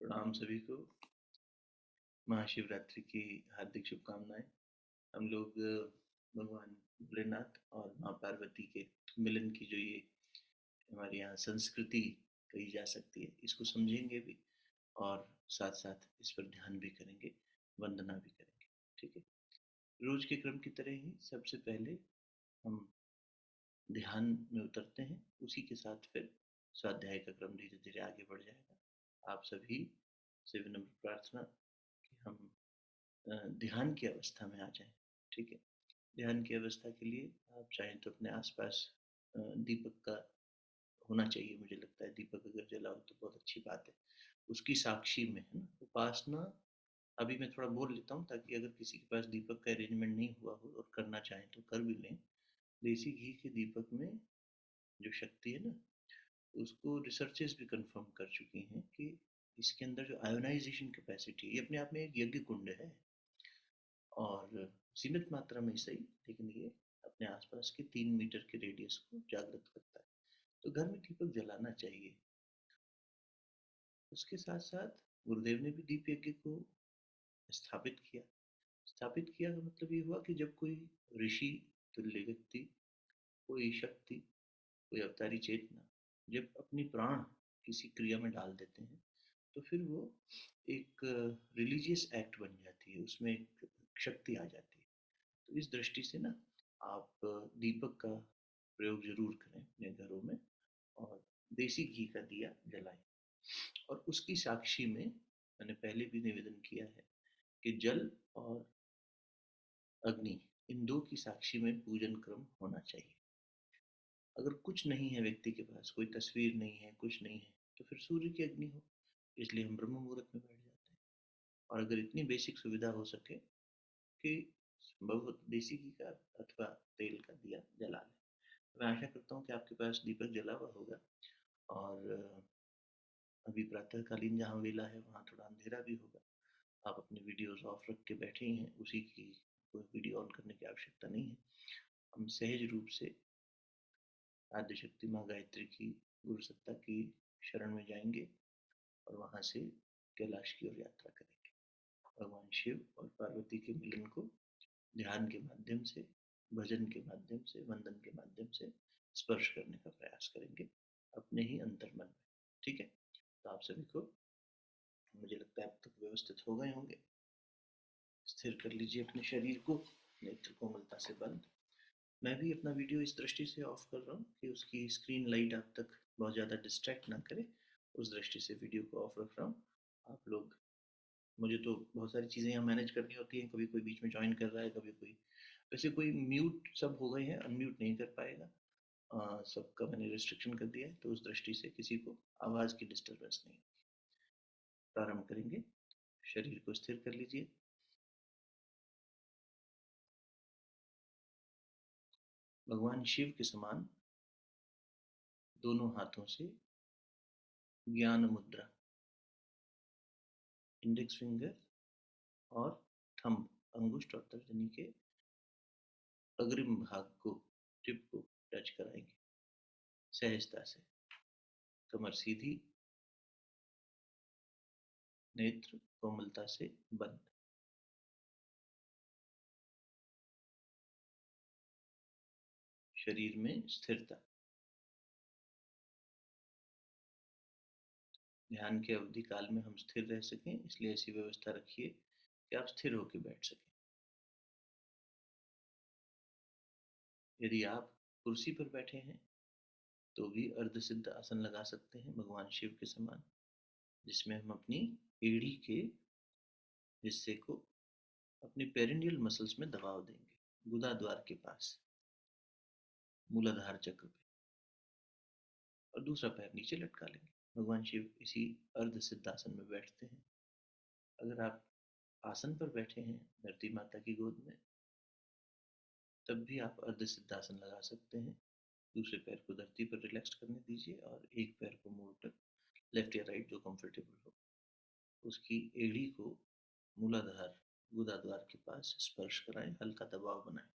प्रणाम सभी को। महाशिवरात्रि की हार्दिक शुभकामनाएं। हम लोग भगवान भोलेनाथ और माँ पार्वती के मिलन की जो ये हमारे यहाँ संस्कृति कही जा सकती है, इसको समझेंगे भी और साथ साथ इस पर ध्यान भी करेंगे, वंदना भी करेंगे। ठीक है। रोज के क्रम की तरह ही सबसे पहले हम ध्यान में उतरते हैं, उसी के साथ फिर स्वाध्याय का क्रम धीरे धीरे आगे बढ़ जाएगा। आप सभी से विनम्र प्रार्थना कि हम ध्यान की अवस्था में आ जाएं। ठीक है। ध्यान की अवस्था के लिए आप चाहें तो अपने आसपास दीपक का होना चाहिए। मुझे लगता है दीपक अगर जला हो तो बहुत अच्छी बात है। उसकी साक्षी में है ना उपासना। अभी मैं थोड़ा बोल लेता हूँ ताकि अगर किसी के पास दीपक का अरेंजमेंट नहीं हुआ हो और करना चाहें तो कर भी लें। देसी घी के दीपक में जो शक्ति है ना, उसको रिसर्चेस भी कंफर्म कर चुकी हैं कि इसके अंदर जो आयोनाइजेशन कैपेसिटी, ये अपने आप में एक यज्ञ कुंड है और सीमित मात्रा में सही, लेकिन ये अपने आसपास के 3 मीटर के रेडियस को जागृत करता है। तो घर में दीपक जलाना चाहिए। उसके साथ साथ गुरुदेव ने भी दीप यज्ञ को स्थापित किया। स्थापित किया का मतलब ये हुआ कि जब कोई ऋषि तुल्य व्यक्ति, कोई शक्ति, कोई अवतारी चेतना जब अपनी प्राण किसी क्रिया में डाल देते हैं तो फिर वो एक रिलीजियस एक्ट बन जाती है, उसमें एक शक्ति आ जाती है। तो इस दृष्टि से ना आप दीपक का प्रयोग जरूर करें अपने घरों में और देसी घी का दिया जलाएं। और उसकी साक्षी में मैंने पहले भी निवेदन किया है कि जल और अग्नि, इन दो की साक्षी में पूजन क्रम होना चाहिए। अगर कुछ नहीं है व्यक्ति के पास, कोई तस्वीर नहीं है, कुछ नहीं है, तो फिर सूर्य की अग्नि हो। इसलिए हम ब्रह्म मुहूर्त में बैठ जाते हैं। और अगर इतनी बेसिक सुविधा हो सके कि संभव हो तो देसी घी का अथवा तेल का दिया जला लें। मैं आशा करता हूँ कि आपके पास दीपक जला हुआ होगा। और अभी प्रातःकालीन जहाँ वेला है वहाँ थोड़ा अंधेरा भी होगा। आप अपने वीडियोस ऑफ रख के बैठे ही हैं, उसी की कोई वीडियो ऑन करने की आवश्यकता नहीं है। हम सहज रूप से आद्यशक्ति माँ गायत्री की गुरु सत्ता की शरण में जाएंगे और वहाँ से कैलाश की ओर यात्रा करेंगे। भगवान शिव और पार्वती के मिलन को ध्यान के माध्यम से, भजन के माध्यम से, वंदन के माध्यम से स्पर्श करने का प्रयास करेंगे अपने ही अंतर्मन में। ठीक है। तो आप सभी को, मुझे लगता है अब तक व्यवस्थित हो गए होंगे। स्थिर कर लीजिए अपने शरीर को, नेत्र कोमलता से बंद। मैं भी अपना वीडियो इस दृष्टि से ऑफ कर रहा हूँ कि उसकी स्क्रीन लाइट आप तक बहुत ज़्यादा डिस्ट्रैक्ट ना करे। उस दृष्टि से वीडियो को ऑफ रख रहा हूँ। आप लोग, मुझे तो बहुत सारी चीज़ें यहाँ मैनेज करनी होती हैं, कभी कोई बीच में ज्वाइन कर रहा है, कभी कोई, वैसे कोई म्यूट सब हो गए हैं, अनम्यूट नहीं कर पाएगा। सबका मैंने रिस्ट्रिक्शन कर दिया है, तो उस दृष्टि से किसी को आवाज़ की डिस्टर्बेंस नहीं। प्रारंभ करेंगे। शरीर को स्थिर कर लीजिए। भगवान शिव के समान दोनों हाथों से ज्ञान मुद्रा, इंडेक्स फिंगर और थंब, अंगुष्ठ और तर्जनी के अग्रिम भाग को, टिप को टच कराएंगे सहजता से। कमर सीधी, नेत्र कोमलता से बंद। शरीर में स्थिरता। ध्यान के अवधि काल में हम स्थिर रह सकें, इसलिए ऐसी व्यवस्था रखिए कि आप स्थिर होकर बैठ सकें। यदि आप कुर्सी पर बैठे हैं तो भी अर्ध सिद्ध आसन लगा सकते हैं भगवान शिव के समान, जिसमें हम अपनी एड़ी के हिस्से को अपनी पेरिनियल मसल्स में दबाव देंगे, गुदा द्वार के पास, मूलाधार चक्र पे, और दूसरा पैर नीचे लटका लेंगे। भगवान शिव इसी अर्ध सिद्धासन में बैठते हैं। अगर आप आसन पर बैठे हैं धरती माता की गोद में, तब भी आप अर्ध सिद्धासन लगा सकते हैं। दूसरे पैर को धरती पर रिलैक्स करने दीजिए और एक पैर को मोड़कर, लेफ्ट या राइट जो कंफर्टेबल हो, उसकी एड़ी को मूलाधार गुदा द्वार के पास स्पर्श कराएं, हल्का दबाव बनाएं।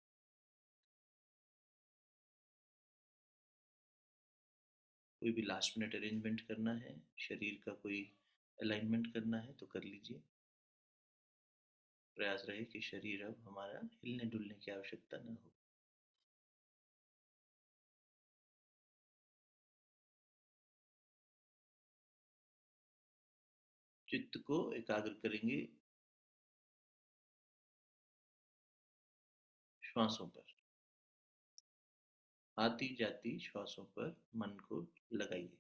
कोई भी लास्ट मिनट अरेंजमेंट करना है, शरीर का कोई अलाइनमेंट करना है तो कर लीजिए। प्रयास रहे कि शरीर अब हमारा हिलने डुलने की आवश्यकता न हो। चित्त को एकाग्र करेंगे श्वासों पर। आती जाती श्वासों पर मन को लगाइए।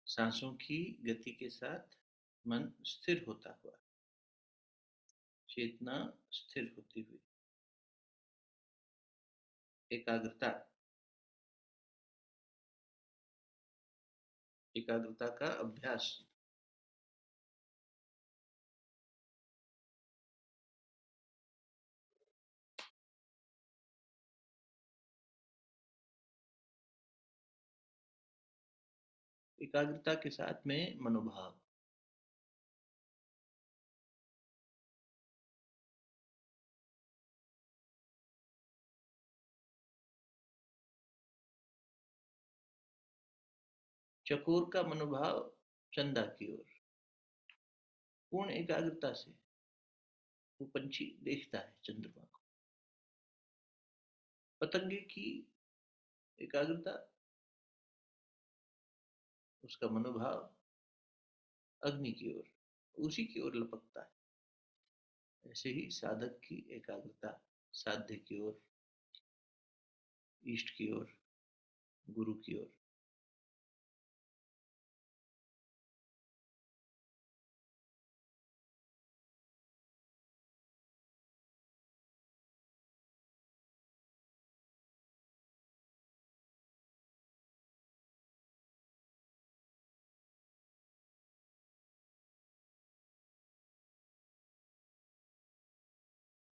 सांसों की गति के साथ मन स्थिर होता हुआ, चेतना स्थिर होती हुई, एकाग्रता। एकाग्रता का अभ्यास। एकाग्रता के साथ में मनोभाव। चकोर का मनोभाव चंदा की ओर। पूर्ण एकाग्रता से वो पंछी देखता है चंद्रमा को। पतंगे की एकाग्रता, उसका मनोभाव अग्नि की ओर, उसी की ओर लपकता है। ऐसे ही साधक की एकाग्रता साध्य की ओर, इष्ट की ओर, गुरु की ओर।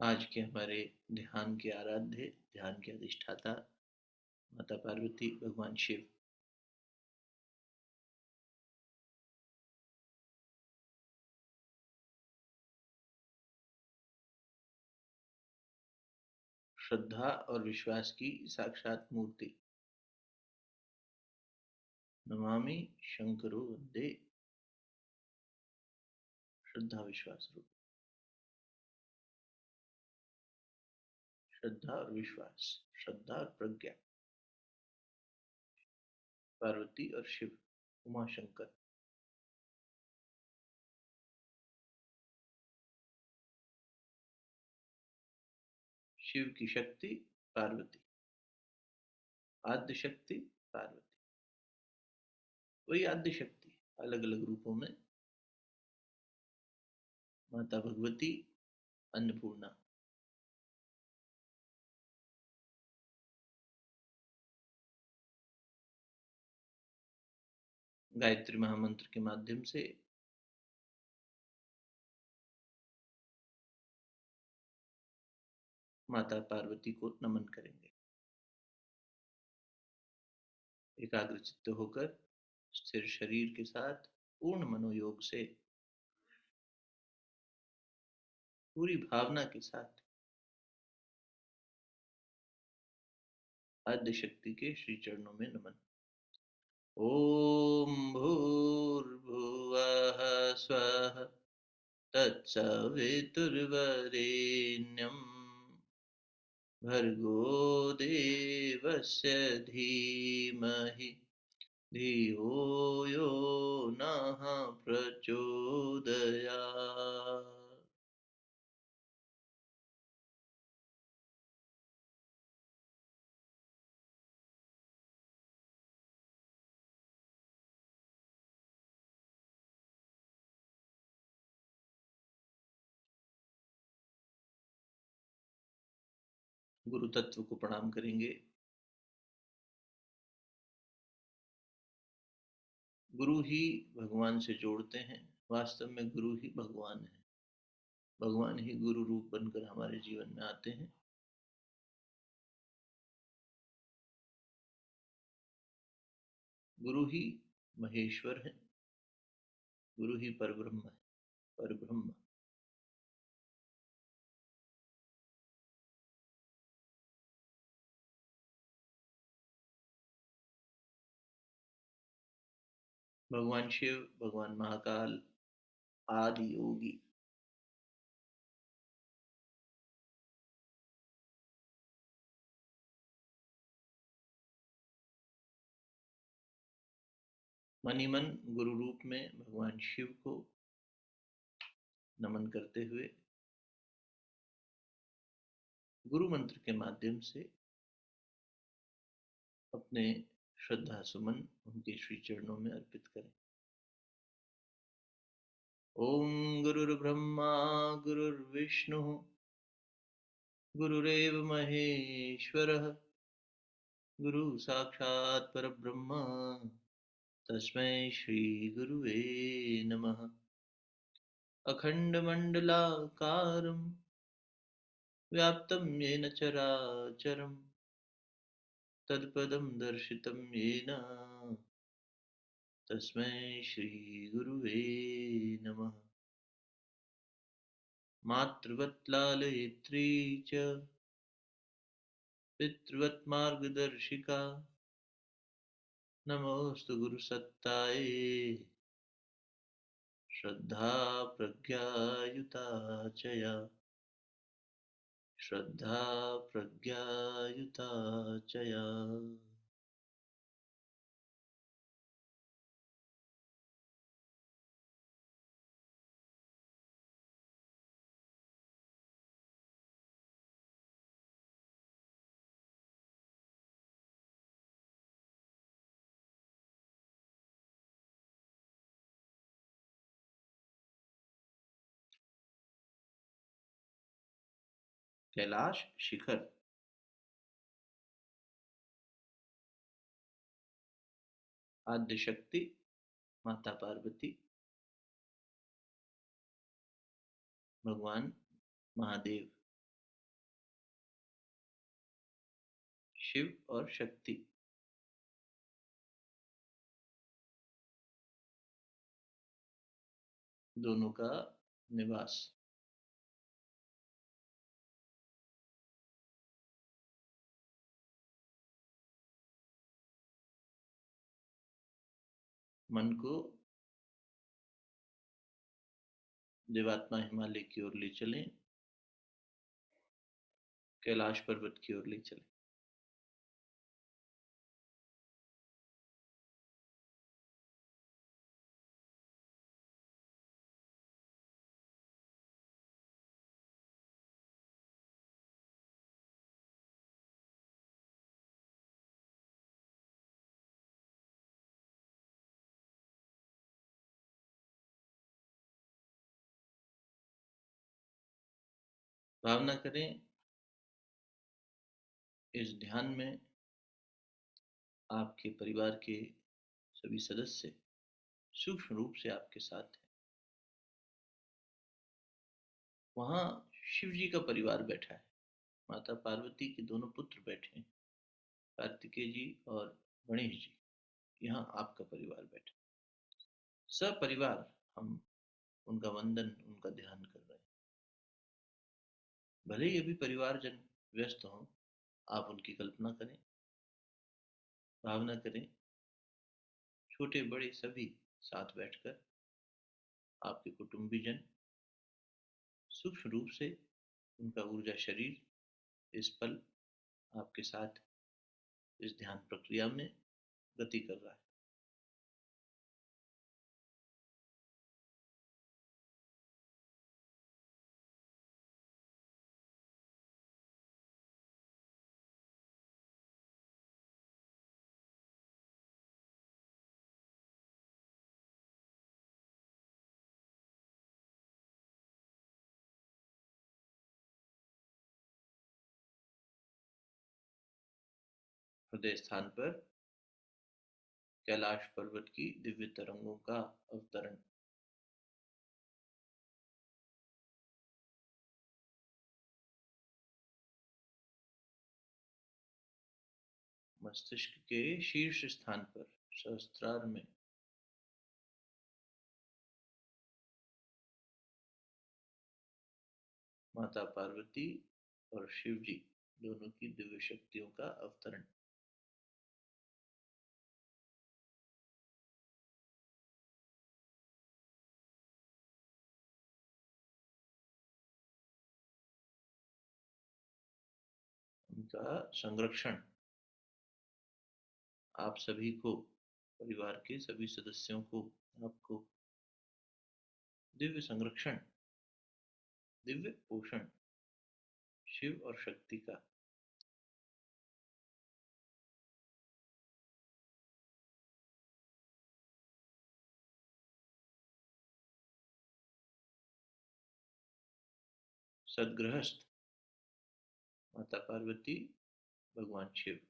आज के हमारे ध्यान के आराध्य, ध्यान के अधिष्ठाता माता पार्वती, भगवान शिव। श्रद्धा और विश्वास की साक्षात मूर्ति। नमामि शंकरो वंदे। श्रद्धा विश्वास रूप। श्रद्धा और विश्वास, श्रद्धा और प्रज्ञा। पार्वती और शिव, उमा शंकर। शिव की शक्ति पार्वती, आद्य शक्ति पार्वती। वही आद्य शक्ति अलग अलग रूपों में। माता भगवती, अन्नपूर्णा। गायत्री महामंत्र के माध्यम से माता पार्वती को नमन करेंगे। एकाग्र चित्त होकर स्थिर शरीर के साथ पूर्ण मनोयोग से, पूरी भावना के साथ आद्य शक्ति के श्री चरणों में नमन। ओम भूर्भुवः स्वः तत्सवितुर्वरेण्यं भर्गो देवस्य धीमहि धियो यो नः प्रचोदयात्। गुरु तत्व को प्रणाम करेंगे। गुरु ही भगवान से जोड़ते हैं। वास्तव में गुरु ही भगवान है। भगवान ही गुरु रूप बनकर हमारे जीवन में आते हैं। गुरु ही महेश्वर है। गुरु ही परब्रह्म है। परब्रह्म। भगवान शिव, भगवान महाकाल, आदि योगी। मन ही मन गुरु रूप में भगवान शिव को नमन करते हुए गुरु मंत्र के माध्यम से अपने श्रद्धा सुमन उनके श्री चरणों में अर्पित करें। ओम गुरुर्ब्रह्मा गुरुर्विष्णु गुरुरेव महेश्वरः गुरु साक्षात् परब्रह्म तस्मै श्री गुरुवे नमः। अखण्डमण्डलाकारं व्याप्तं येन चराचरं तत्पदं दर्शितं येन तस्मै श्री गुरुवे नमः। मातृवत् लालयित्री च पितृवत् मार्गदर्शिका नमोऽस्तु गुरुसत्तायै श्रद्धा प्रज्ञायुता च या। श्रद्धा प्रज्ञायुता च या। कैलाश शिखर। आद्य शक्ति माता पार्वती। भगवान महादेव। शिव और शक्ति दोनों का निवास। मन को देवात्मा हिमालय की ओर ले चलें। कैलाश पर्वत की ओर ले चलें। भावना करें इस ध्यान में आपके परिवार के सभी सदस्य सूक्ष्म रूप से आपके साथ हैं। वहाँ शिव जी का परिवार बैठा है। माता पार्वती के दोनों पुत्र बैठे हैं, कार्तिकेय जी और गणेश जी। यहाँ आपका परिवार बैठा। सपरिवार हम उनका वंदन, उनका ध्यान कर रहे हैं। भले ही अभी परिवारजन व्यस्त हों, आप उनकी कल्पना करें। भावना करें छोटे बड़े सभी साथ बैठकर आपके कुटुंबीजन सूक्ष्म रूप से उनका ऊर्जा शरीर इस पल आपके साथ इस ध्यान प्रक्रिया में गति कर रहा है। हृदय स्थान पर कैलाश पर्वत की दिव्य तरंगों का अवतरण। मस्तिष्क के शीर्ष स्थान पर सहस्त्रार में माता पार्वती और शिव जी दोनों की दिव्य शक्तियों का अवतरण। उनका संरक्षण आप सभी को, परिवार के सभी सदस्यों को, आपको दिव्य संरक्षण, दिव्य पोषण शिव और शक्ति का। सदगृहस्थ माता पार्वती, भगवान शिव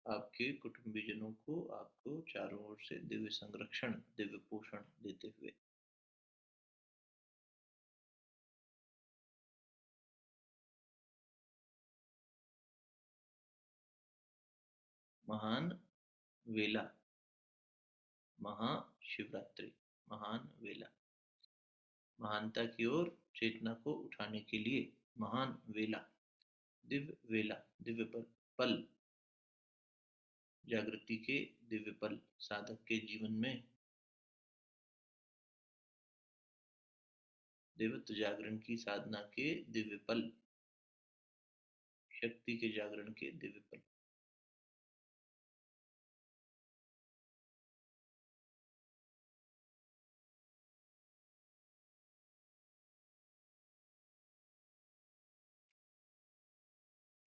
आपके कुटुंबीजनों को आपको चारों ओर से दिव्य संरक्षण, दिव्य पोषण देते हुए। महान वेला, महाशिवरात्रि, महान वेला, महानता की ओर चेतना को उठाने के लिए महान वेला, दिव्य वेला, दिव्य पल, जागृति के दिव्य पल, साधक के जीवन में देवत्व जागरण की साधना के दिव्य पल, शक्ति के जागरण के दिव्य पल।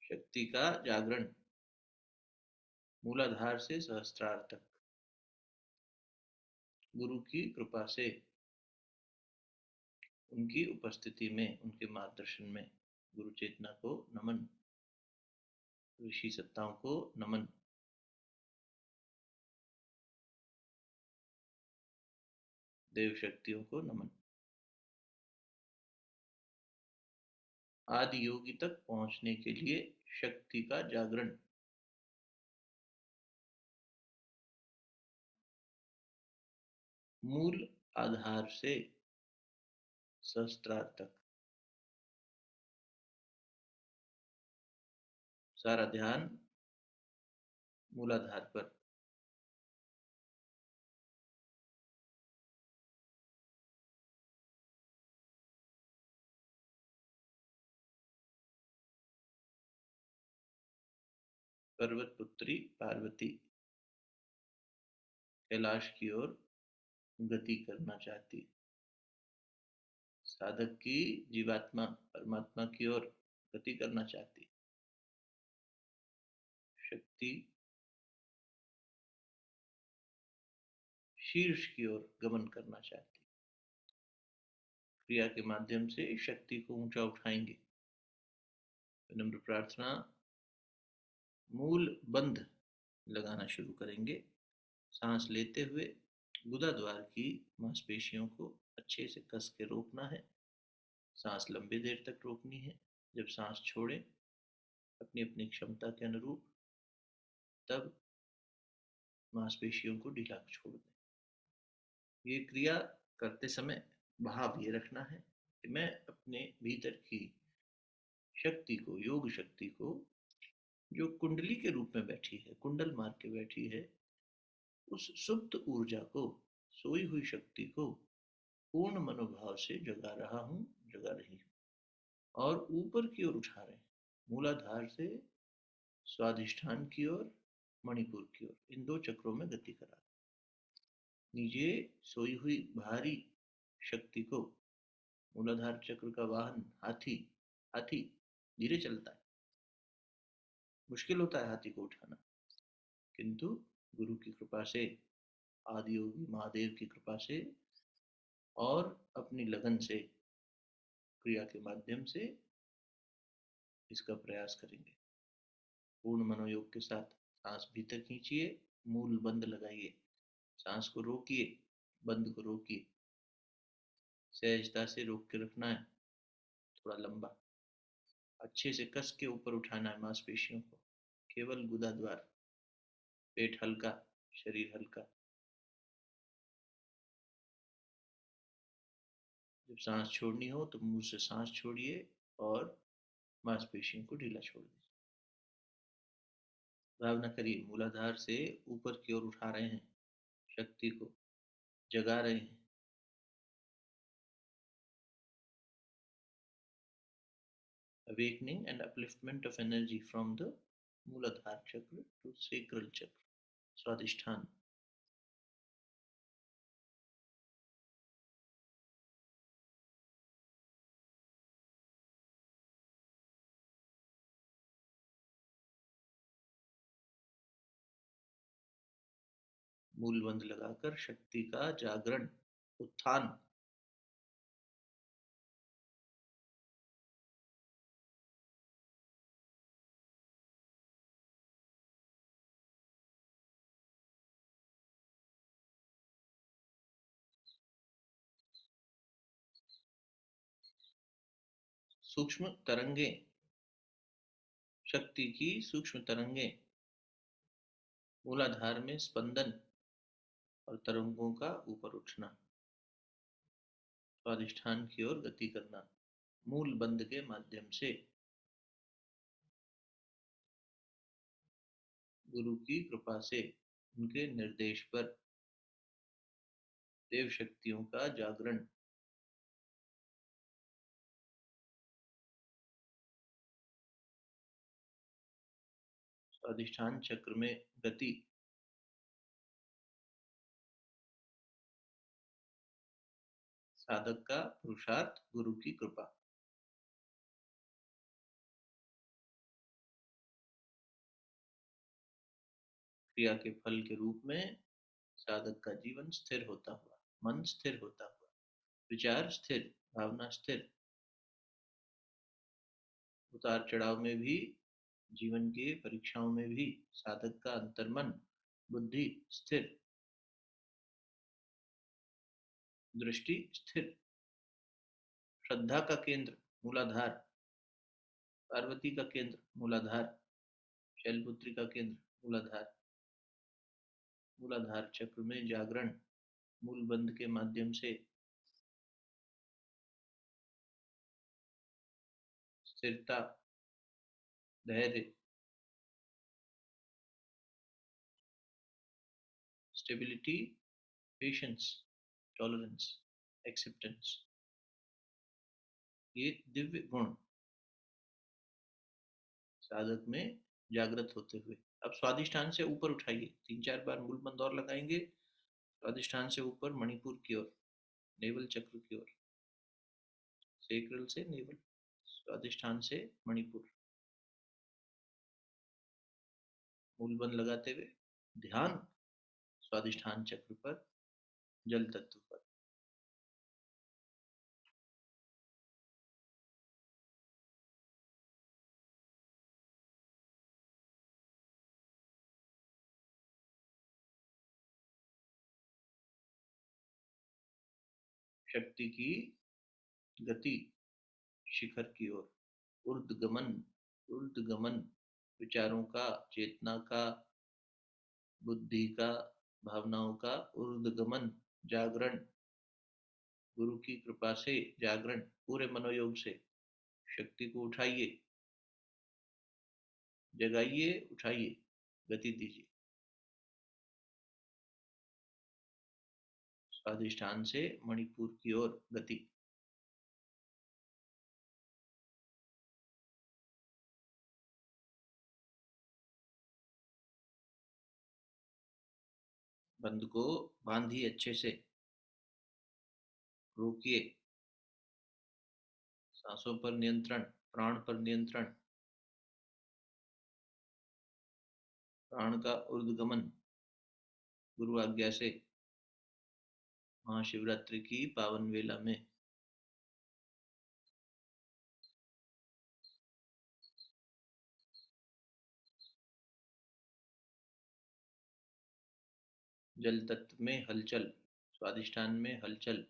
शक्ति का जागरण मूलाधार से सहस्त्रार तक, गुरु की कृपा से, उनकी उपस्थिति में, उनके मार्गदर्शन में गुरु चेतना को नमन, ऋषि सत्ताओं को नमन। देव शक्तियों को नमन। आदि योगी तक पहुंचने के लिए शक्ति का जागरण, मूल आधार से सहस्त्रार तक, सारा ध्यान मूलाधार पर। पर्वत पुत्री पार्वती कैलाश की ओर गति करना चाहती, साधक की जीवात्मा परमात्मा की ओर गति करना चाहती, शक्ति शीर्ष की ओर गमन करना चाहती। क्रिया के माध्यम से शक्ति को ऊंचा उठाएंगे। विनम्र प्रार्थना, मूल बंध लगाना शुरू करेंगे। सांस लेते हुए गुदा द्वार की मांसपेशियों को अच्छे से कस के रोकना है। सांस लंबी देर तक रोकनी है। जब सांस छोड़े अपनी अपनी क्षमता के अनुरूप, तब मांसपेशियों को ढीला छोड़ दें। ये क्रिया करते समय भाव ये रखना है कि मैं अपने भीतर की शक्ति को, योग शक्ति को, जो कुंडली के रूप में बैठी है, कुंडल मार के बैठी है, उस सुप्त ऊर्जा को, सोई हुई शक्ति को पूर्ण मनोभाव से जगा रहा हूँ, जगा रही हूँ, और ऊपर की ओर उठा रहे हैं। मूलाधार से स्वाधिष्ठान की ओर, मणिपुर की ओर, इन दो चक्रों में गति करा। नीचे सोई हुई भारी शक्ति को, मूलाधार चक्र का वाहन हाथी, हाथी धीरे चलता है, मुश्किल होता है हाथी को उठाना, किंतु गुरु की कृपा से, आदि योगी महादेव की कृपा से और अपनी लगन से, क्रिया के माध्यम से इसका प्रयास करेंगे। पूर्ण मनोयोग के साथ सांस भीतर खींचिए, मूल बंद लगाइए, सांस को रोकिए, बंद को रोकिए, सहजता से रोक के रखना है, थोड़ा लंबा, अच्छे से कस के ऊपर उठाना है मांसपेशियों को, केवल गुदा द्वार, पेट हल्का, शरीर हल्का। जब सांस छोड़नी हो तो मुंह से सांस छोड़िए और मांसपेशियों को ढीला छोड़ दीजिए। भावना करिए मूलाधार से ऊपर की ओर उठा रहे हैं, शक्ति को जगा रहे हैं। Awakening and upliftment of energy from the Muladhara chakra to sacral chakra, Swadhisthana. मूल बंद लगाकर शक्ति का जागरण, उत्थान। सूक्ष्म तरंगे, शक्ति की सूक्ष्म तरंगे, मूलाधार में स्पंदन और तरंगों का ऊपर उठना, स्वादिष्ठान की ओर गति करना, मूल बंद के माध्यम से। गुरु की कृपा से, उनके निर्देश पर देव शक्तियों का जागरण। स्वादिष्ठान चक्र में गति, साधक का पुरुषार्थ, गुरु की कृपा। क्रिया के फल के रूप में साधक का जीवन स्थिर होता हुआ, मन स्थिर होता हुआ, विचार स्थिर, भावना स्थिर, उतार चढ़ाव में भी, जीवन के परीक्षाओं में भी साधक का अंतर्मन, बुद्धि स्थिर, दृष्टि स्थिर, श्रद्धा का केंद्र मूलाधार, पार्वती का केंद्र मूलाधार, शैलपुत्री का केंद्र मूलाधार। मूलाधार चक्र में जागरण, मूल बंद के माध्यम से स्थिरता, धैर्य, स्टेबिलिटी, पेशेंस, टॉलरेंस, एक्सेप्टेंस, ये दिव्य गुण साधक में जागृत होते हुए। अब स्वादिष्ठान से ऊपर उठाइए, 3-4 बार मूल बंद और लगाएंगे, स्वादिष्ठान से ऊपर मणिपुर की ओर, नेवल चक्र की ओर, सेक्रल से नेवल, स्वादिष्ठान से मणिपुर, मूल बंद लगाते हुए ध्यान स्वादिष्ठान चक्र पर, जल तत्व पर। शक्ति की गति शिखर की ओर, ऊर्ध्वगमन, ऊर्ध्वगमन, विचारों का, चेतना का, बुद्धि का, भावनाओं का ऊर्ध्वगमन, जागरण, गुरु की कृपा से जागरण, पूरे मनोयोग से शक्ति को उठाइए, जगाइए, उठाइए, गति दीजिए। स्वादिष्ठान से मणिपुर की ओर गति। बंद को बांधिए अच्छे से, रोकिए, सांसों पर नियंत्रण, प्राण पर नियंत्रण, प्राण का ऊर्ध्वगमन, गुरु आज्ञा से, महाशिवरात्रि की पावन वेला में। जल तत्व में हलचल, स्वादिष्ठान में हलचल।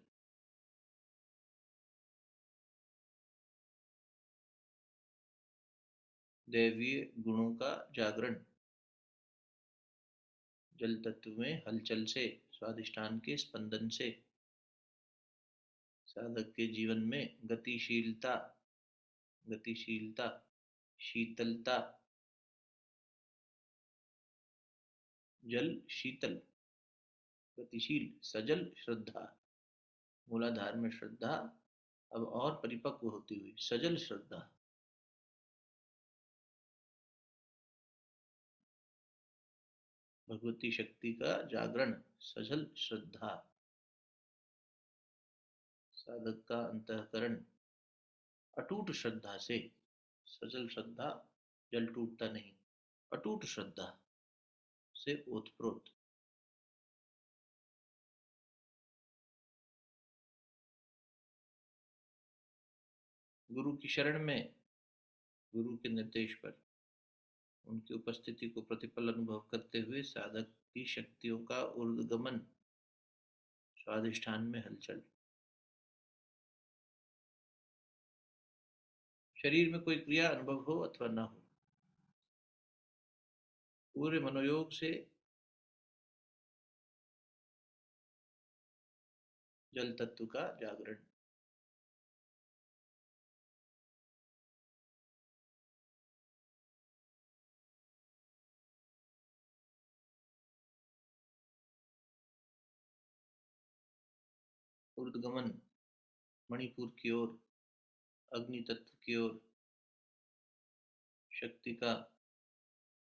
दैवीय गुणों का जागरण, जल तत्व में हलचल से, स्वादिष्ठान के स्पंदन से। साधक के जीवन में गतिशीलता, गतिशीलता, शीतलता, जल शीतल, गतिशील, सजल श्रद्धा। मूलाधार में श्रद्धा अब और परिपक्व होती हुई सजल श्रद्धा। भगवती शक्ति का जागरण, सजल श्रद्धा। साधक का अंतःकरण अटूट श्रद्धा से, सजल श्रद्धा, जल टूटता नहीं, अटूट श्रद्धा से ओतप्रोत। गुरु की शरण में, गुरु के निर्देश पर, उनकी उपस्थिति को प्रतिपल अनुभव करते हुए साधक की शक्तियों का ऊर्ध्वगमन, स्वाधिष्ठान में हलचल। शरीर में कोई क्रिया अनुभव हो अथवा न हो, पूरे मनोयोग से जल तत्व का जागरण। ऊर्ध्वगमन मणिपुर की ओर, अग्नि तत्व की ओर। शक्ति का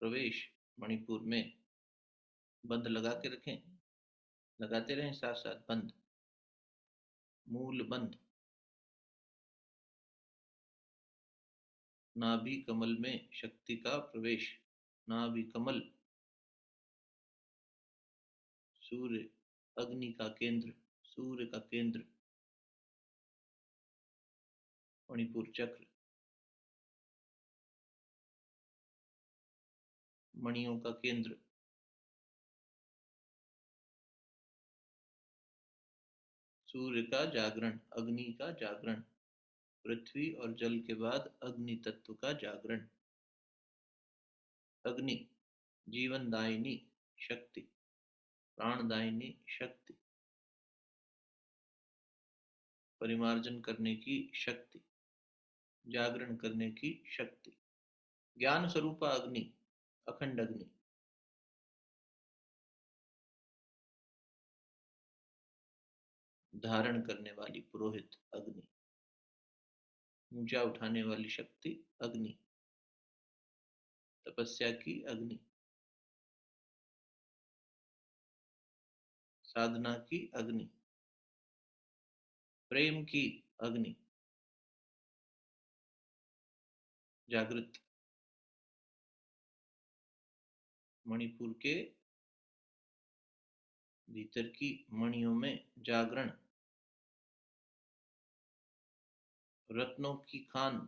प्रवेश मणिपुर में। बंद लगा के रखें, लगाते रहें साथ साथ बंद, मूल बंद। नाभि कमल में शक्ति का प्रवेश, नाभि कमल, सूर्य, अग्नि का केंद्र, सूर्य का केंद्र, मणिपुर चक्र, मणियों का केंद्र। सूर्य का जागरण, अग्नि का जागरण, पृथ्वी और जल के बाद अग्नि तत्व का जागरण। अग्नि जीवनदायिनी शक्ति, प्राणदायिनी शक्ति, परिमार्जन करने की शक्ति, जागरण करने की शक्ति। ज्ञान स्वरूपा अग्नि, अखंड अग्नि। धारण करने वाली पुरोहित अग्नि, ऊंचा उठाने वाली शक्ति अग्नि, तपस्या की अग्नि, साधना की अग्नि, प्रेम की अग्नि, जागृत। मणिपुर के भीतर की मणियों में जागरण, रत्नों की खान,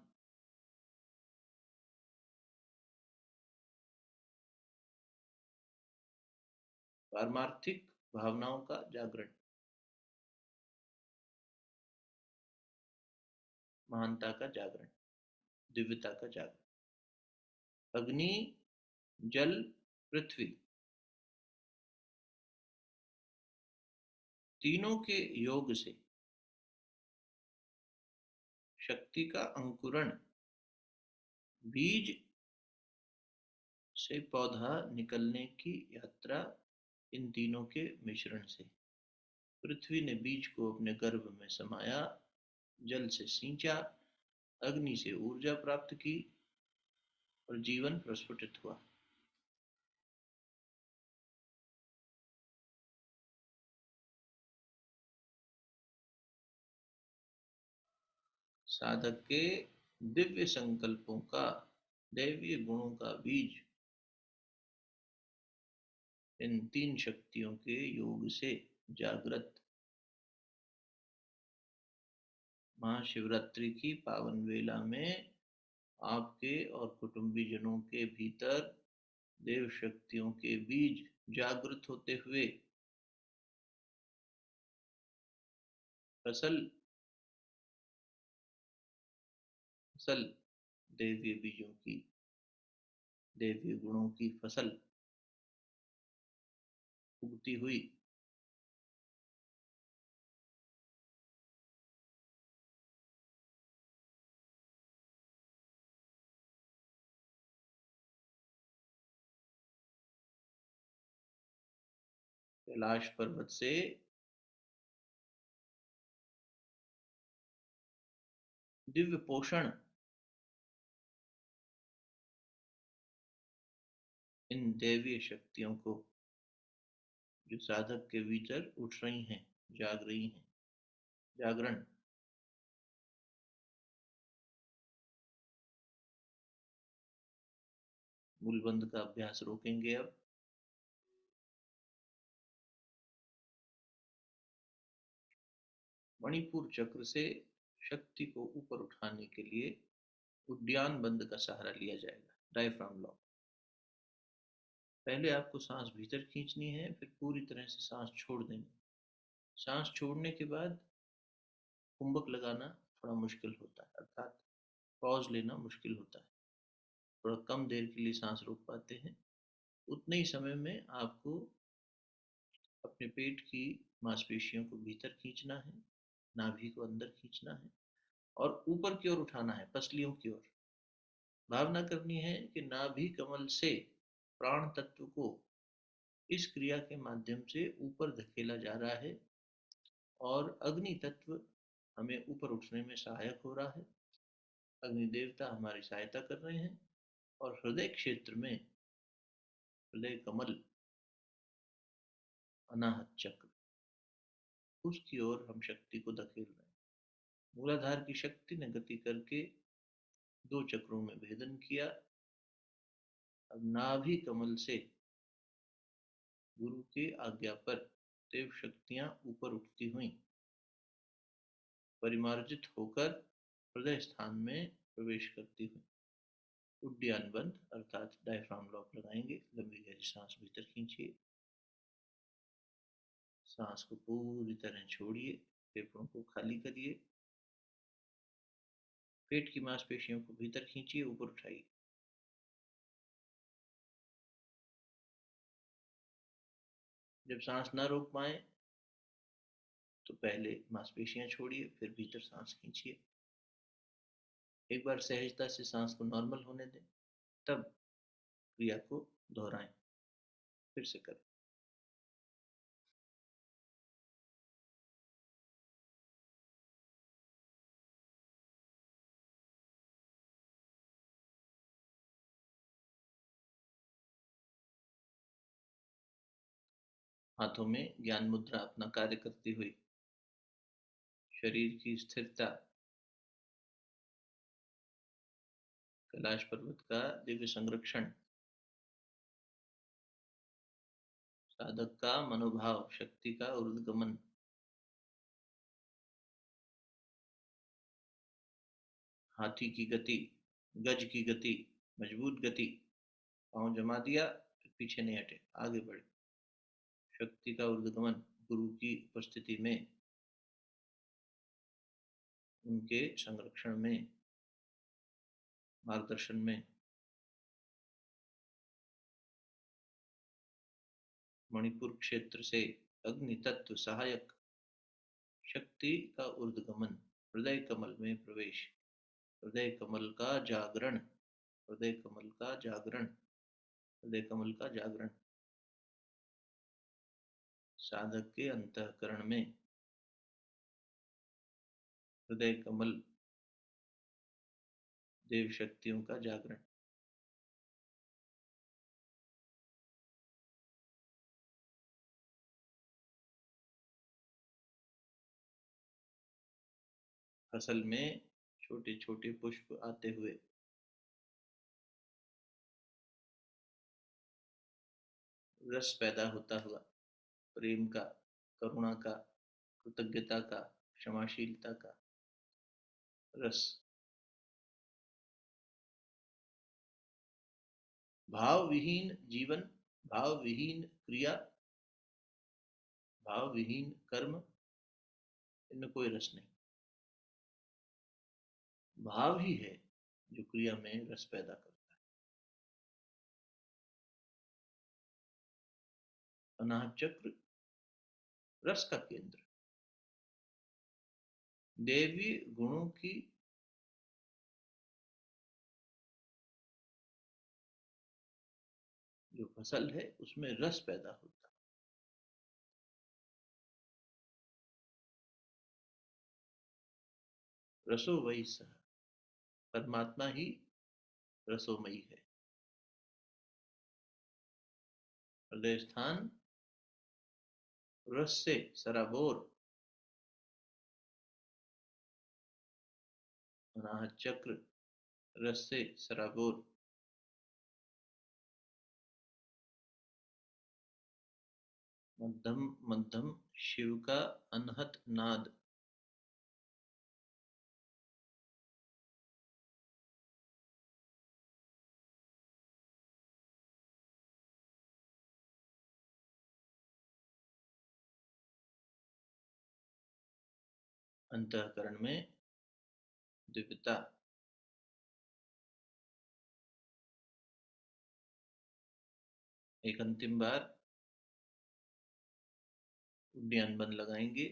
पारमार्थिक भावनाओं का जागरण, महानता का जागरण, दिव्यता का जागरण। अग्नि, जल, पृथ्वी, तीनों के योग से शक्ति का अंकुरण, बीज से पौधा निकलने की यात्रा, इन तीनों के मिश्रण से। पृथ्वी ने बीज को अपने गर्भ में समाया, जल से सींचा, अग्नि से ऊर्जा प्राप्त की और जीवन प्रस्फुटित हुआ। साधक के दिव्य संकल्पों का, दैवीय गुणों का बीज इन तीन शक्तियों के योग से जागृत। महाशिवरात्रि की पावन वेला में आपके और कुटुंबीजनों के भीतर देव शक्तियों के बीज जागृत होते हुए फसल, फसल दैवीय बीजों की, दैवीय गुणों की फसल उगती हुई कैलाश पर्वत से दिव्य पोषण इन दैवीय शक्तियों को जो साधक के भीतर उठ रही हैं, जाग रही हैं, जागरण। मूलबंध का अभ्यास रोकेंगे अब। मणिपुर चक्र से शक्ति को ऊपर उठाने के लिए उद्यान बंद का सहारा लिया जाएगा, डायफ्राम लॉ। पहले आपको सांस भीतर खींचनी है, फिर पूरी तरह से सांस छोड़ देनी। सांस छोड़ने के बाद कुंभक लगाना थोड़ा मुश्किल होता है, अर्थात पॉज लेना मुश्किल होता है। थोड़ा कम देर के लिए सांस रोक पाते हैं। उतने ही समय में आपको अपने पेट की मांसपेशियों को भीतर खींचना है, नाभि को अंदर खींचना है और ऊपर की ओर उठाना है, पसलियों की ओर। भावना करनी है कि नाभि कमल से प्राण तत्व को इस क्रिया के माध्यम से ऊपर धकेला जा रहा है और अग्नि तत्व हमें ऊपर उठने में सहायक हो रहा है। अग्नि देवता हमारी सहायता कर रहे हैं और हृदय क्षेत्र में हृदय कमल, अनाहत चक्र, उसकी ओर हम शक्ति को धकेल रहे हैं। मूलाधार की शक्ति ने गति करके दो चक्रों में भेदन किया। अब नाभि कमल से गुरु की आज्ञा पर देव शक्तियां ऊपर उठती हुई परिमार्जित होकर हृदय स्थान में प्रवेश करती हुई उड्डयन बंद अर्थात डायफ्राम लॉक लगाएंगे। लंबी गहरी सांस भीतर खींचिए, सांस को पूरी तरह छोड़िए, फेफड़ों को खाली करिए, पेट की मांसपेशियों को भीतर खींचिए, ऊपर उठाइए। जब सांस ना रोक पाए तो पहले मांसपेशियां छोड़िए, फिर भीतर सांस खींचिए। एक बार सहजता से सांस को नॉर्मल होने दें, तब क्रिया को दोहराएं, फिर से करें। हाथों में ज्ञान मुद्रा अपना कार्य करती हुई शरीर की स्थिरता, कैलाश पर्वत का दिव्य संरक्षण, साधक का मनोभाव, शक्ति का ऊर्ध्वगमन, हाथी की गति, गज की गति, मजबूत गति। पाँव जमा दिया, फिर पीछे नहीं हटे, आगे बढ़े। शक्ति का ऊर्ध्वगमन, गुरु की उपस्थिति में, उनके संरक्षण में, मार्गदर्शन में। मणिपुर क्षेत्र से अग्नि तत्व सहायक शक्ति का ऊर्ध्वगमन, हृदय कमल में प्रवेश, हृदय कमल का जागरण, हृदय कमल का जागरण, हृदय कमल का जागरण। साधक के अंतःकरण में हृदय कमल, देव शक्तियों का जागरण। फसल में छोटे छोटे पुष्प आते हुए रस पैदा होता हुआ, प्रेम का, करुणा का, कृतज्ञता का, क्षमाशीलता का रस। भाव विहीन जीवन, भाव विहीन क्रिया, भाव विहीन कर्म इनमें कोई रस नहीं। भाव ही है जो क्रिया में रस पैदा करता है। अनाहत चक्र रस का केंद्र, देवी गुणों की जो फसल है उसमें रस पैदा होता है। रसो वही सह, परमात्मा ही रसोमयी है। हृदय स्थान रस से सराबोर, अनाहत चक्र रस से सराबोर। मध्यम मध्यम शिव का अनहत नाद, अंतःकरण में दिव्यता। एक अंतिम बार उड्डयन बंद लगाएंगे,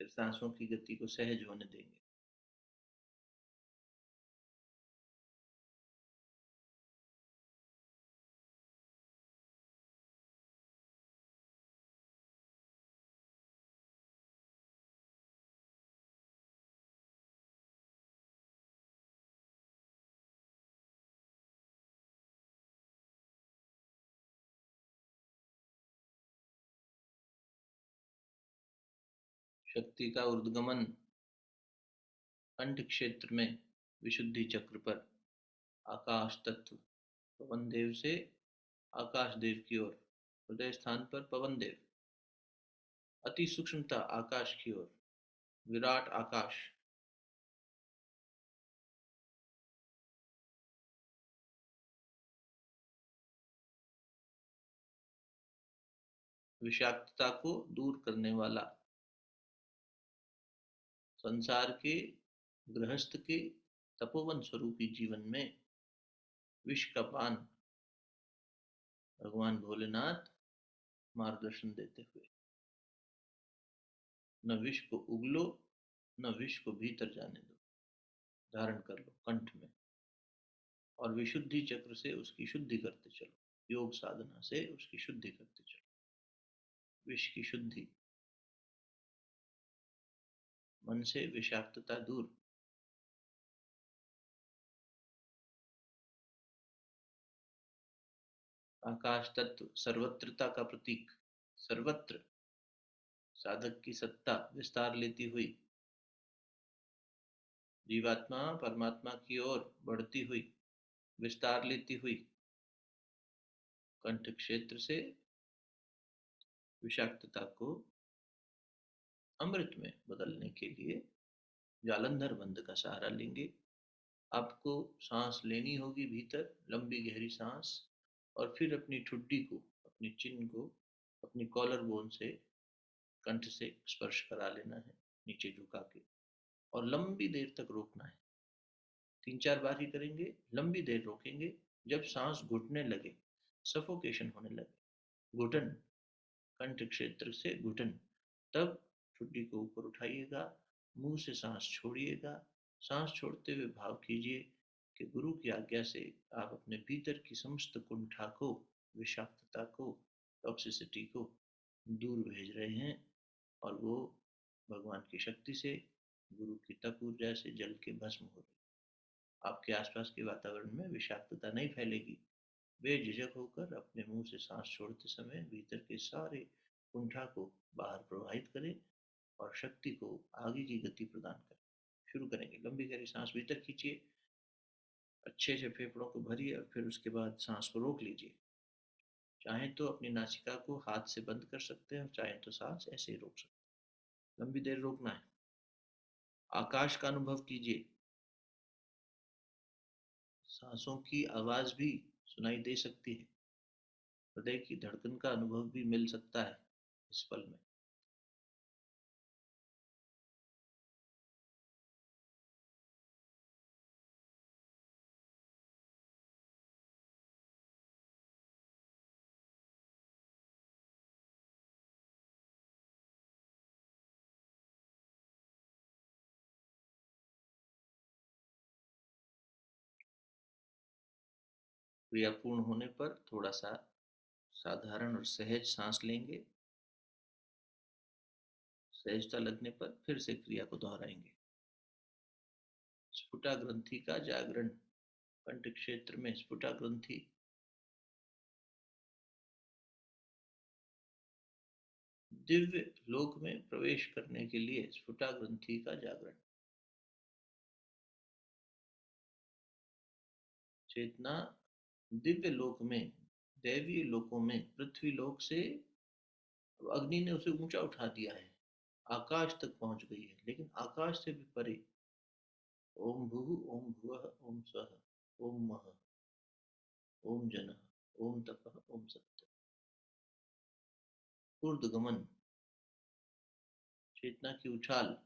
फिर सांसों की गति को सहज होने देंगे। शक्ति का ऊर्ध्वगमन कंठ क्षेत्र में विशुद्धि चक्र पर, आकाश तत्व पवन देव से आकाश देव की ओर, हृदय स्थान पर पवन देव, अति सूक्ष्मता आकाश की ओर, विराट आकाश। विषाक्तता को दूर करने वाला, संसार के गृहस्थ के तपोवन स्वरूपी जीवन में विष का पान, भगवान भोलेनाथ मार्गदर्शन देते हुए। न विष को उगलो, न विष को भीतर जाने दो, धारण कर लो कंठ में, और विशुद्धि चक्र से उसकी शुद्धि करते चलो, योग साधना से उसकी शुद्धि करते चलो। विष की शुद्धि, मन से विषाक्तता दूर। आकाश तत्व सर्वत्रता का प्रतीक, सर्वत्र साधक की सत्ता विस्तार लेती हुई, जीवात्मा परमात्मा की ओर बढ़ती हुई, विस्तार लेती हुई, कंठ क्षेत्र से विषाक्तता को अमृत में बदलने के लिए जालंधर बंद का सहारा लेंगे। आपको सांस लेनी होगी भीतर, लंबी गहरी सांस, और फिर अपनी ठुड्डी को, अपनी चिन्ह को अपनी कॉलर बोन से कंठ से स्पर्श करा लेना है, नीचे झुका के, और लंबी देर तक रोकना है। 3-4 बार ही करेंगे, लंबी देर रोकेंगे। जब सांस घुटने लगे, सफोकेशन होने लगे, घुटन, कंठ क्षेत्र से घुटन, तब ठुड्डी को ऊपर उठाइएगा, मुंह से सांस छोड़िएगा। सांस छोड़ते हुए भाव कीजिए कि गुरु की आज्ञा से आप अपने भीतर की समस्त कुंठा को, विषाक्तता को, टॉक्सिसिटी को दूर भेज रहे हैं, और वो भगवान की शक्ति से, गुरु की तप ऊर्जा से जल के भस्म हो रही। आपके आसपास के वातावरण में विषाक्तता नहीं फैलेगी। बेझिझक होकर अपने मुंह से सांस छोड़ते समय भीतर के सारे कुंठा को बाहर प्रवाहित करें, और शक्ति को आगे की गति प्रदान करें। शुरू करेंगे, लंबी गहरी सांस भीतर खींचिए, अच्छे से फेफड़ों को भरिए, और फिर उसके बाद सांस को रोक लीजिए। चाहें तो अपनी नासिका को हाथ से बंद कर सकते हैं, और चाहें तो सांस ऐसे ही रोक सकते हैं। लंबी देर रोकना है। आकाश का अनुभव कीजिए, सांसों की आवाज भी सुनाई दे सकती है। हृदय की धड़कन का अनुभव भी मिल सकता है इस पल में। क्रिया पूर्ण होने पर थोड़ा सा साधारण और सहज सांस लेंगे। सहजता लगने पर फिर से क्रिया को दोहराएंगे। स्फुटा ग्रंथि का जागरण। कंठ क्षेत्र में स्फुटा ग्रंथि। दिव्य लोक में प्रवेश करने के लिए स्फुटा ग्रंथि का जागरण। चेतना दिव्य लोक में, दैवीय लोकों में, पृथ्वी लोक से अग्नि ने उसे ऊंचा उठा दिया है, आकाश तक पहुंच गई है, लेकिन आकाश से भी परे। ओम भू ओम भुवः ओम स्वः ओम मह ओम जनः ओम तपः ओम सत्य। ऊर्ध्वगमन चेतना की उछाल,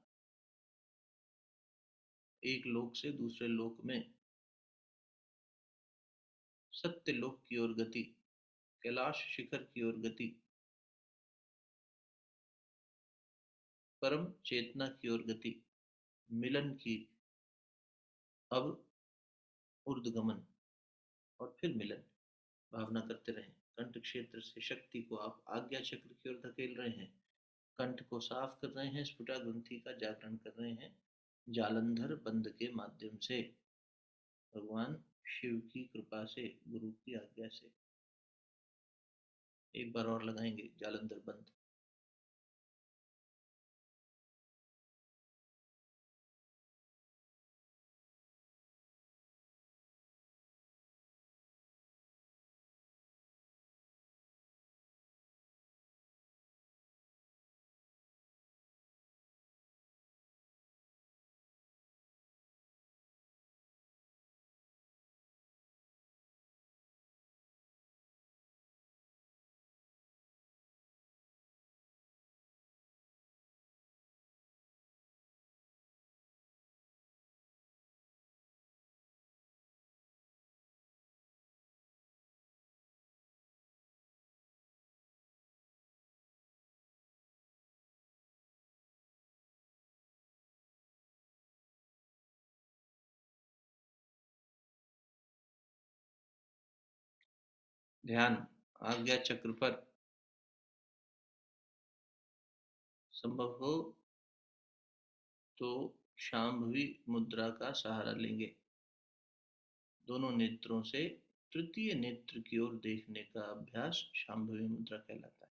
एक लोक से दूसरे लोक में, सत्य लोक की ओर गति, कैलाश शिखर की ओर गति, परम चेतना की ओर गति, मिलन की। अब ऊर्ध्वगमन और फिर मिलन, भावना करते रहें। कंठ क्षेत्र से शक्ति को आप आज्ञा चक्र की ओर धकेल रहे हैं। कंठ को साफ कर रहे हैं, स्फुटा ग्रंथि का जागरण कर रहे हैं, जालंधर बंद के माध्यम से, भगवान शिव की कृपा से, गुरु की आज्ञा से। एक बार और लगाएंगे जालंधर बंद। ध्यान आज्ञा चक्र पर। संभव हो तो शांभवी मुद्रा का सहारा लेंगे। दोनों नेत्रों से तृतीय नेत्र की ओर देखने का अभ्यास शांभवी मुद्रा कहलाता है।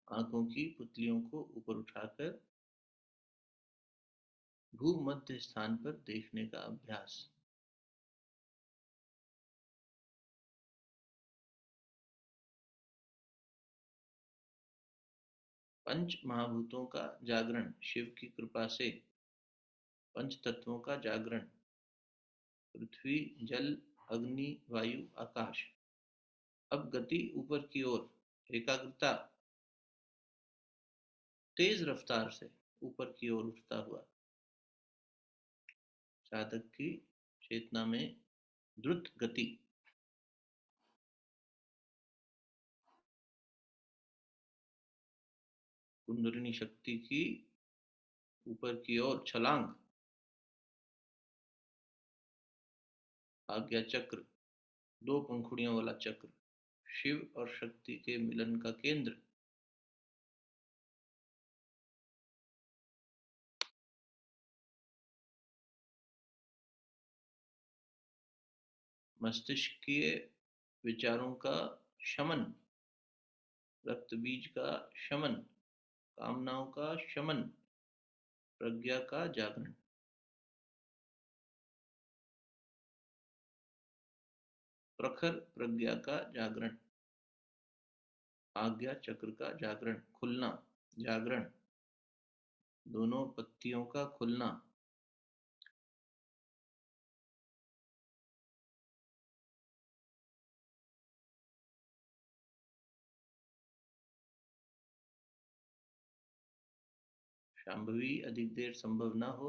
आंखों की पुतलियों को ऊपर उठाकर भूमध्य स्थान पर देखने का अभ्यास। पंच महाभूतों का जागरण शिव की कृपा से। पंच तत्वों का जागरण, पृथ्वी, जल, अग्नि, वायु, आकाश। अब गति ऊपर की ओर, एकाग्रता तेज रफ्तार से ऊपर की ओर उठता हुआ। साधक की चेतना में द्रुत गति। कुंडलिनी शक्ति की ऊपर की ओर छलांग। आज्ञा चक्र, दो पंखुड़ियों वाला चक्र, शिव और शक्ति के मिलन का केंद्र। मस्तिष्कीय विचारों का शमन, रक्त बीज का शमन, कामनाओं का शमन, प्रज्ञा का जागरण। प्रखर प्रज्ञा का जागरण, आज्ञा चक्र का जागरण, खुलना, जागरण, दोनों पत्तियों का खुलना। शांभवी अधिक देर संभव न हो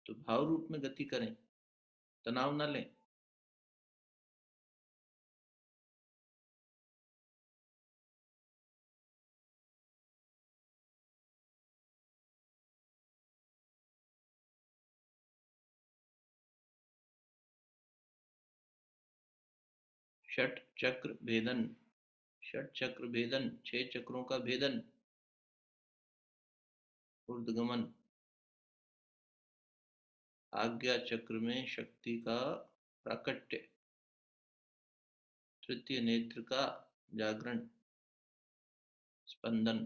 तो भाव रूप में गति करें, तनाव न लें। षट चक्र भेदन, षट चक्र भेदन, 6 चक्रों का भेदन। ऊर्ध्वगमन, आज्ञा चक्र में शक्ति का प्राकट्य। तृतीय नेत्र का जागरण। स्पंदन,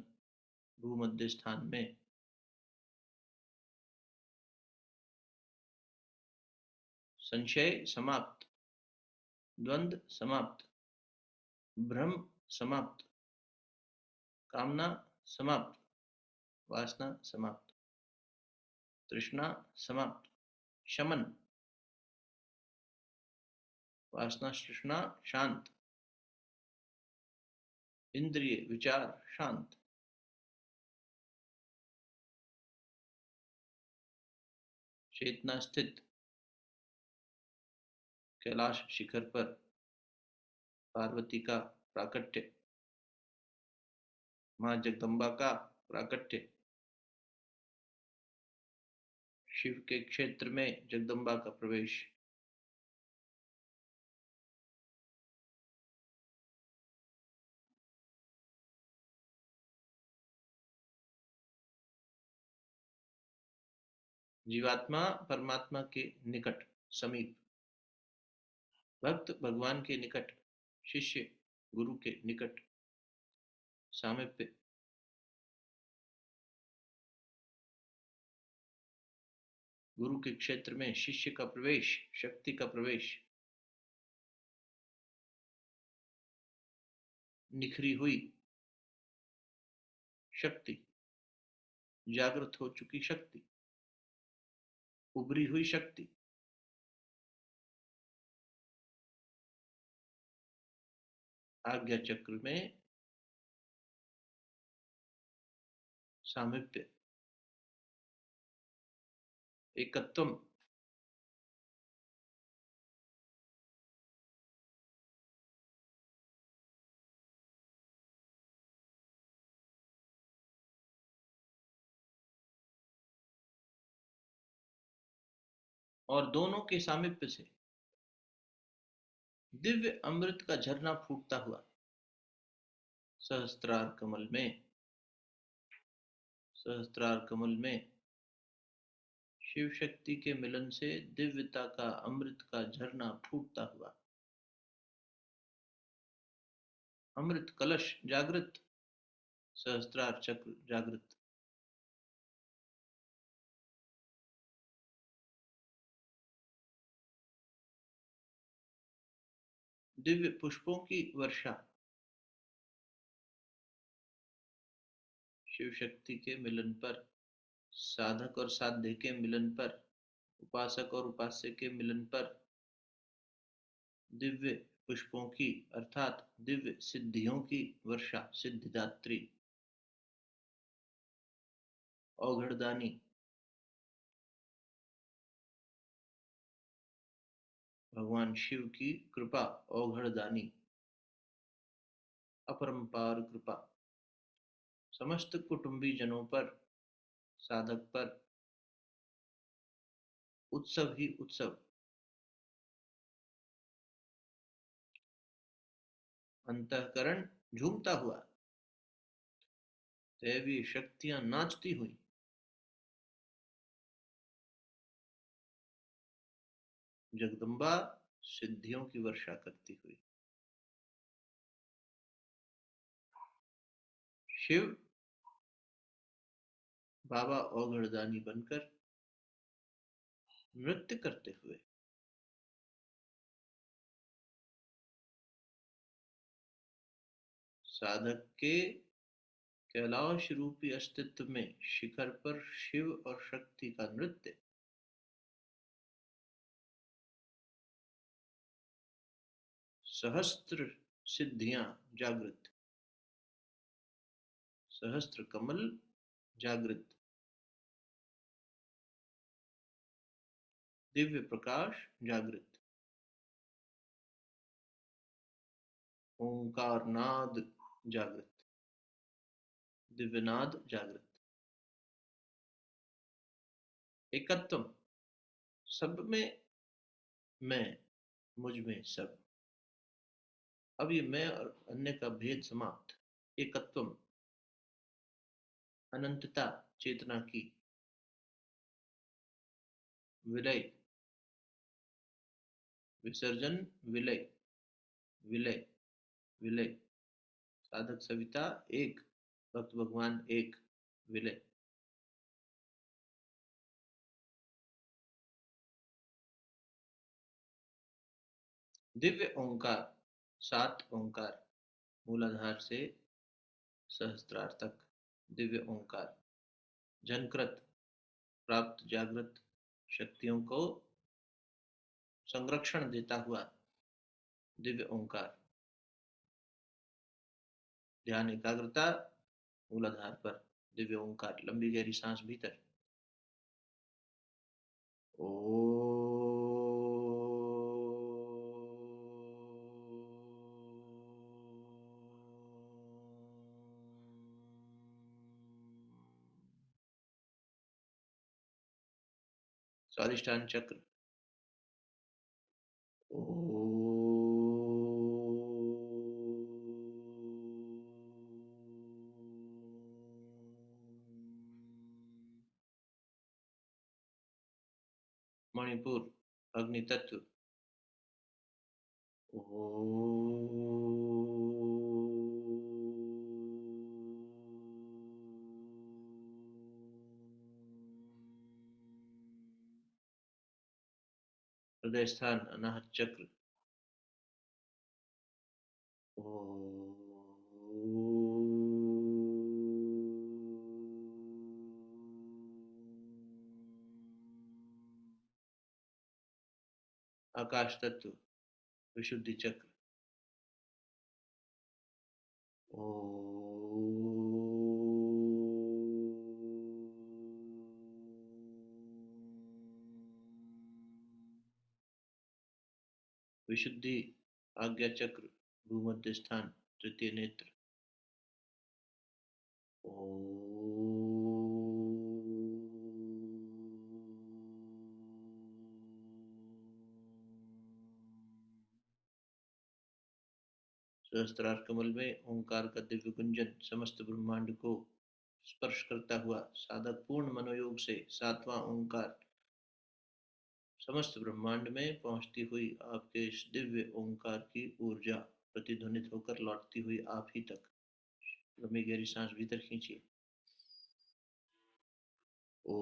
भूमध्य स्थान में। संशय समाप्त, द्वंद्व समाप्त, भ्रम समाप्त, कामना समाप्त, वासना समाप्त, तृष्णा समाप्त, शमन, वासना तृष्णा शांत, इंद्रिय विचार शांत। चेतना स्थित, कैलाश शिखर पर पार्वती का प्राकट्य, मां जगदम्बा का प्राकट्य। शिव के क्षेत्र में जगदम्बा का प्रवेश। जीवात्मा परमात्मा के निकट, समीप। भक्त भगवान के निकट, शिष्य गुरु के निकट, सामिप्य। गुरु के क्षेत्र में शिष्य का प्रवेश, शक्ति का प्रवेश। निखरी हुई शक्ति, जागृत हो चुकी शक्ति, उभरी हुई शक्ति। आज्ञा चक्र में सामिप्य, एकत्वम। और दोनों के सामिप्य से दिव्य अमृत का झरना फूटता हुआ सहस्त्रार कमल में, सहस्त्रार कमल में शिव शक्ति के मिलन से दिव्यता का अमृत का झरना फूटता हुआ। अमृत कलश जागृत, सहस्त्रार चक्र जागृत। दिव्य पुष्पों की वर्षा, शिव शक्ति के मिलन पर, साधक और साध्य के मिलन पर, उपासक और उपास्य के मिलन पर दिव्य पुष्पों की अर्थात दिव्य सिद्धियों की वर्षा। सिद्धिदात्री, औघड़दानी, भगवान शिव की कृपा औघड़दानी, अपरंपार कृपा समस्त कुटुंबी जनों पर, साधक पर उत्सव ही उत्सव। अंतःकरण झूमता हुआ, दैवी शक्तियां नाचती हुई। जगदम्बा सिद्धियों की वर्षा करती हुई। शिव बाबा औघड़दानी बनकर नृत्य करते हुए। साधक के कैलाश रूपी अस्तित्व में शिखर पर शिव और शक्ति का नृत्य। सहस्त्र सिद्धियां जागृत, सहस्त्र कमल जागृत, दिव्य प्रकाश जागृत, ओंकार नाद जागृत, दिव्यनाद जागृत, एकत्वम, सब में मैं, मुझ में सब। अब ये मैं और अन्य का भेद समाप्त। एकत्वम, अनंतता चेतना की, विलय, विसर्जन, विलय, विलय, विलय, साधक सविता एक, भक्त भगवान एक, विलय। दिव्य ओंकार, सात ओंकार, मूलाधार से सहस्त्रार तक, दिव्य ओंकार, जनकृत, प्राप्त जागृत शक्तियों को संरक्षण देता हुआ दिव्य ओंकार, ध्यान एकाग्रता मूलाधार पर, दिव्य ओंकार, लंबी गहरी सांस भीतर। ओ स्वादिष्ठान चक्र। ओ मणिपुर, अग्नि तत्व। ओ हृदय स्थान, अनाहत चक्र। ओ आकाश तत्व, विशुद्धि चक्र। ओ विशुद्धि, आज्ञा चक्र, भूमध्य स्थान, तृतीय नेत्र। ओ सहस्त्रार कमल में ओंकार का दिव्य गुंजन समस्त ब्रह्मांड को स्पर्श करता हुआ साधक पूर्ण मनोयोग से सातवां ओंकार समस्त ब्रह्मांड में पहुंचती हुई आपके इस दिव्य ओंकार की ऊर्जा प्रतिध्वनित होकर लौटती हुई आप ही तक। लंबी गहरी सांस भीतर खींचिए। ओ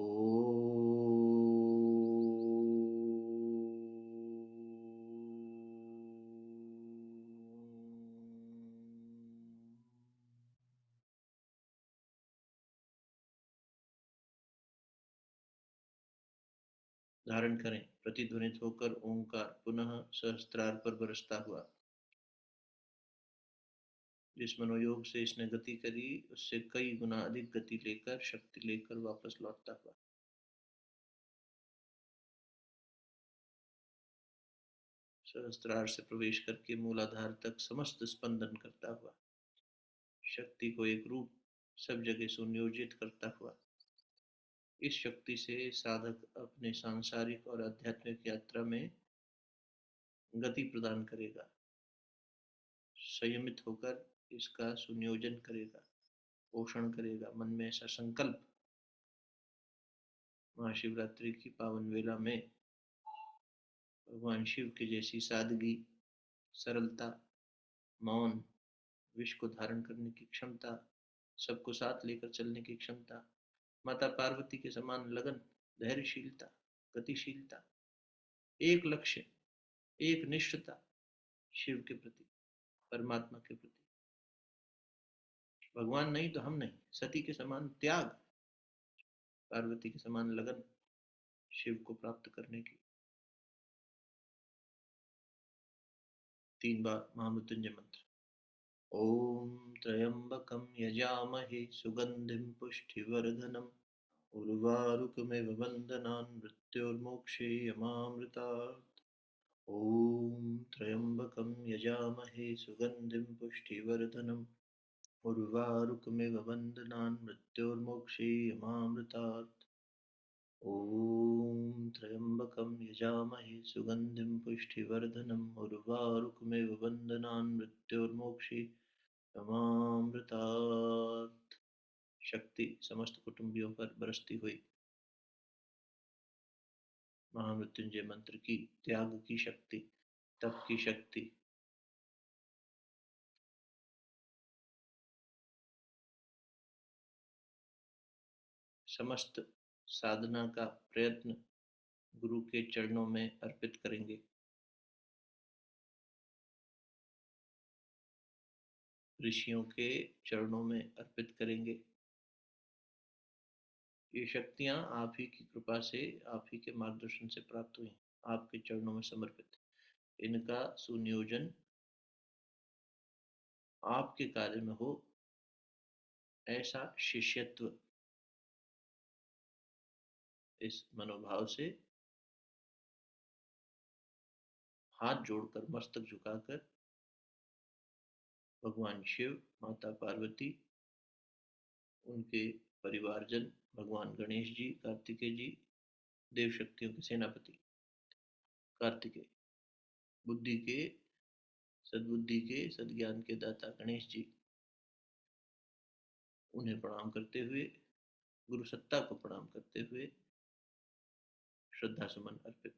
धारण करें, प्रतिध्वनित होकर ओंकार पुनः सहस्त्रार पर बरसता हुआ। जिस मनोयोग से इसने गति करी उससे कई गुना अधिक गति लेकर, शक्ति लेकर वापस लौटता हुआ। सहस्त्रार से प्रवेश करके मूलाधार तक समस्त स्पंदन करता हुआ, शक्ति को एक रूप सब जगह सुनियोजित करता हुआ। इस शक्ति से साधक अपने सांसारिक और आध्यात्मिक यात्रा में गति प्रदान करेगा, संयमित होकर इसका सुनियोजन करेगा, पोषण करेगा। मन में ऐसा संकल्प महाशिवरात्रि की पावन वेला में भगवान शिव के जैसी सादगी, सरलता, मौन, विश्व को धारण करने की क्षमता, सबको साथ लेकर चलने की क्षमता, माता पार्वती के समान लगन, धैर्यशीलता, गतिशीलता, एक लक्ष्य, एक निष्ठता शिव के प्रति, परमात्मा के प्रति। भगवान नहीं तो हम नहीं, सती के समान त्याग, पार्वती के समान लगन शिव को प्राप्त करने की। 3 बार महामृत्युंजय मंत्र। ॐ त्र्यम्बकं यजामहे सुगन्धिं पुष्टिवर्धनम् उर्वारुकमिव बन्धनान् मृत्योर्मोक्षे यमामृतात्। ॐ त्र्यम्बकं यजामहे सुगन्धिं पुष्टिवर्धनम् उर्वारुकमिव बन्धनान् मृत्योर्मोक्षे यमामृतात्। ॐ त्र्यम्बकं यजामहे सुगन्धिं पुष्टिवर्धनम् उर्वारुकमिव बन्धनान् मृत्योर्मोक्षे यमामृतात्। शक्ति समस्त कुटुंबियों पर बरसती हुई महामृत्युंजय मंत्र की, त्याग की शक्ति, तप की शक्ति, समस्त साधना का प्रयत्न गुरु के चरणों में अर्पित करेंगे। ऋषियों के चरणों में अर्पित करेंगे। ये शक्तियाँ आप ही की कृपा से, आप ही के मार्गदर्शन से प्राप्त हुई, आपके चरणों में समर्पित। इनका सुनियोजन आपके कार्य में हो, ऐसा शिष्यत्व, इस मनोभाव से हाथ जोड़कर, मस्तक झुकाकर भगवान शिव, माता पार्वती, उनके परिवारजन, भगवान गणेश जी, कार्तिकेय जी, देव शक्तियों के सेनापति कार्तिकेय, बुद्धि के, सद्बुद्धि के, सद्ज्ञान के दाता गणेश जी, उन्हें प्रणाम करते हुए, गुरु सत्ता को प्रणाम करते हुए श्रद्धा सुमन अर्पित।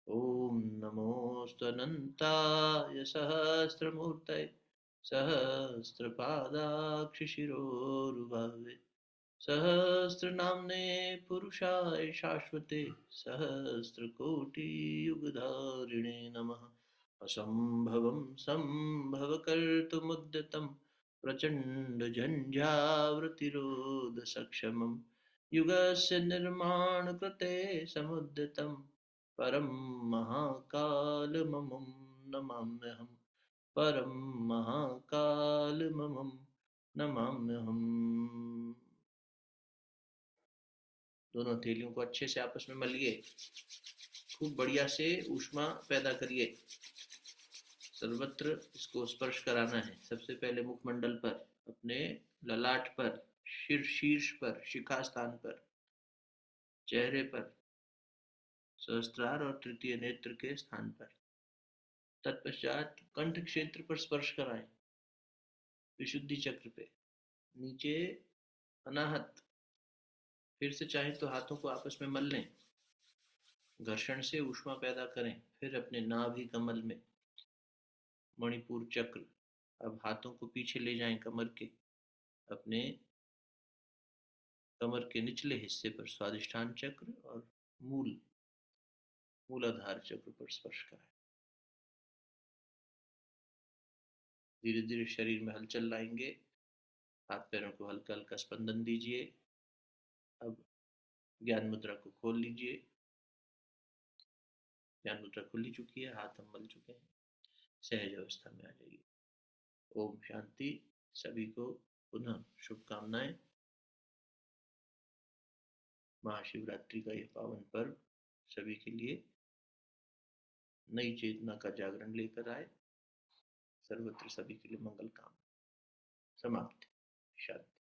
ओम नमोस्तनंताय सहस्रमूर्तये सहस्रपादाक्षिशिरोरुभवे सहस्रनाम्ने पुरुषाय शाश्वते सहस्रकोटियुगधारिणे नमः। असम्भवं सम्भवकर्तुमुद्यतं प्रचण्डझञ्झावृतिरोधसक्षमं युगस्य निर्माणकृते समुद्यतं परं महाकालममुं नमाम्यहम्। परं महाकालममुं नमाम्यहम्। दोनों हथेलियों को अच्छे से आपस में मलिए, खूब बढ़िया से ऊष्मा पैदा करिए। सर्वत्र इसको स्पर्श कराना है। सबसे पहले मुखमंडल पर, अपने ललाट पर, शीर्ष पर, शिखा स्थान पर, चेहरे पर, सहस्त्रार और तृतीय नेत्र के स्थान पर। तत्पश्चात कंठ क्षेत्र पर स्पर्श कराएं, विशुद्धि चक्र पे, नीचे अनाहत। फिर से चाहे तो हाथों को आपस में मल लें, घर्षण से ऊष्मा पैदा करें। फिर अपने नाभि कमल में मणिपुर चक्र। अब हाथों को पीछे ले जाएं कमर के, अपने कमर के निचले हिस्से पर स्वादिष्ठान चक्र और मूलाधार चक्र पर स्पर्श कराएं। धीरे धीरे शरीर में हलचल लाएंगे, हाथ पैरों को हल्का हल्का स्पंदन दीजिए। अब ज्ञान मुद्रा को खोल लीजिए। ज्ञान मुद्रा खुली चुकी है, हाथ हम मल चुके हैं, सहज अवस्था में आ जाइए। ओम शांति। सभी को पुनः शुभकामनाएं। महाशिवरात्रि का यह पावन पर्व सभी के लिए नई चेतना का जागरण लेकर आए। सर्वत्र सभी के लिए मंगल काम। समाप्ति। शांति।